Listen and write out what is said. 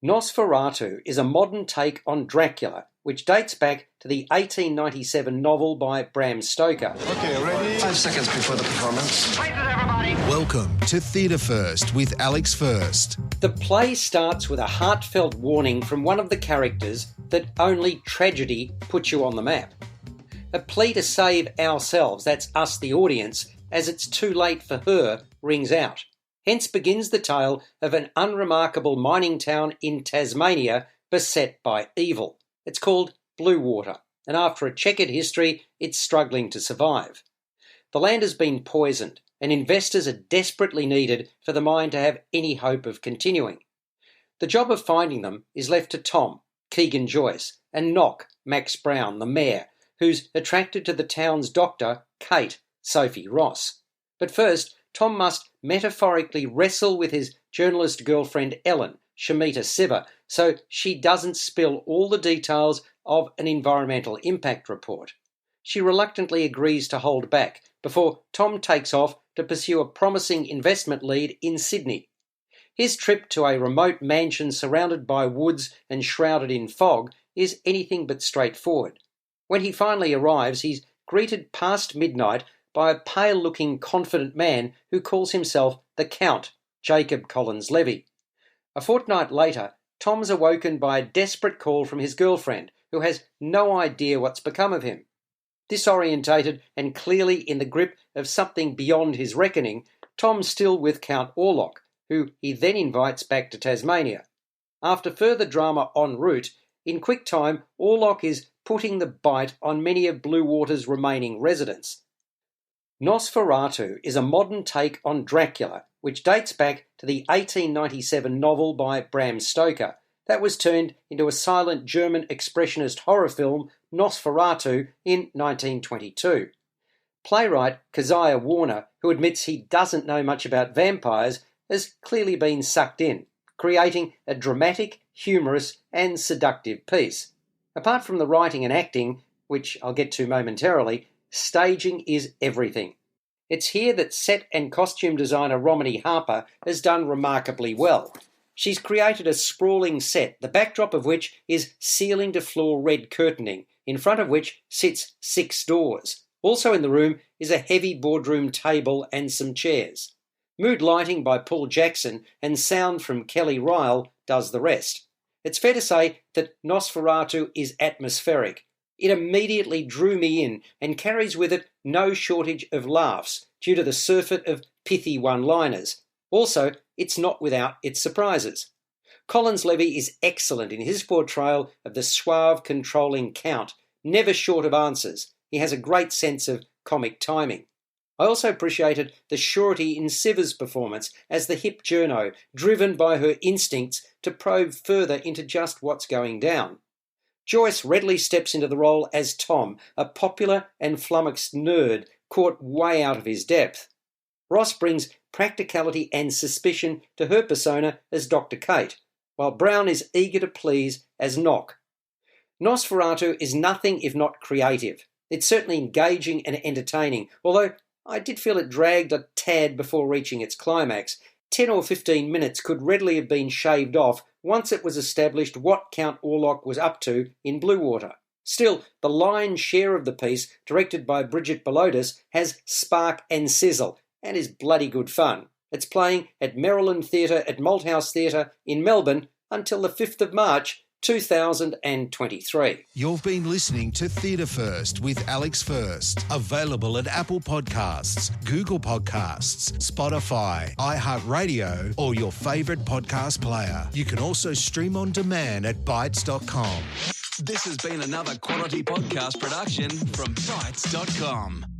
Nosferatu is a modern take on Dracula, which dates back to the 1897 novel by Bram Stoker. Okay, ready? 5 seconds before the performance. Places, everybody! Welcome to Theatre First with Alex First. The play starts with a heartfelt warning from one of the characters that only tragedy puts you on the map. A plea to save ourselves, that's us the audience, as it's too late for her, rings out. Hence begins the tale of an unremarkable mining town in Tasmania beset by evil. It's called Bluewater, and after a checkered history, it's struggling to survive. The land has been poisoned, and investors are desperately needed for the mine to have any hope of continuing. The job of finding them is left to Tom, Keegan Joyce, and Knock, Max Brown, the mayor, who's attracted to the town's doctor, Kate, Sophie Ross. But first, Tom must metaphorically wrestle with his journalist girlfriend Ellen, Shamita Siva, so she doesn't spill all the details of an environmental impact report. She reluctantly agrees to hold back before Tom takes off to pursue a promising investment lead in Sydney. His trip to a remote mansion surrounded by woods and shrouded in fog is anything but straightforward. When he finally arrives, he's greeted past midnight by a pale-looking, confident man who calls himself the Count, Jacob Collins-Levy. A fortnight later, Tom's awoken by a desperate call from his girlfriend, who has no idea what's become of him. Disorientated and clearly in the grip of something beyond his reckoning, Tom's still with Count Orlok, who he then invites back to Tasmania. After further drama en route, in quick time, Orlok is putting the bite on many of Bluewater's remaining residents. Nosferatu is a modern take on Dracula, which dates back to the 1897 novel by Bram Stoker that was turned into a silent German expressionist horror film, Nosferatu, in 1922. Playwright Keziah Warner, who admits he doesn't know much about vampires, has clearly been sucked in, creating a dramatic, humorous and seductive piece. Apart from the writing and acting, which I'll get to momentarily, staging is everything. It's here that set and costume designer Romany Harper has done remarkably well. She's created a sprawling set, the backdrop of which is ceiling-to-floor red curtaining, in front of which sits 6 doors. Also in the room is a heavy boardroom table and some chairs. Mood lighting by Paul Jackson and sound from Kelly Ryle does the rest. It's fair to say that Nosferatu is atmospheric. It immediately drew me in and carries with it no shortage of laughs due to the surfeit of pithy one-liners. Also, it's not without its surprises. Collins-Levy is excellent in his portrayal of the suave, controlling Count, never short of answers. He has a great sense of comic timing. I also appreciated the surety in Siva's performance as the hip journo, driven by her instincts to probe further into just what's going down. Joyce readily steps into the role as Tom, a popular and flummoxed nerd caught way out of his depth. Ross brings practicality and suspicion to her persona as Dr. Kate, while Brown is eager to please as Knock. Nosferatu is nothing if not creative. It's certainly engaging and entertaining, although I did feel it dragged a tad before reaching its climax. 10 or 15 minutes could readily have been shaved off once it was established what Count Orlok was up to in Bluewater. Still, the lion's share of the piece, directed by Bridget Belodis, has spark and sizzle, and is bloody good fun. It's playing at Maryland Theatre at Malthouse Theatre in Melbourne until the 5th of March 2023. You've been listening to Theatre First with Alex First. Available at Apple Podcasts, Google Podcasts, Spotify, iHeartRadio, or your favourite podcast player. You can also stream on demand at Bytes.com. This has been another quality podcast production from Bytes.com.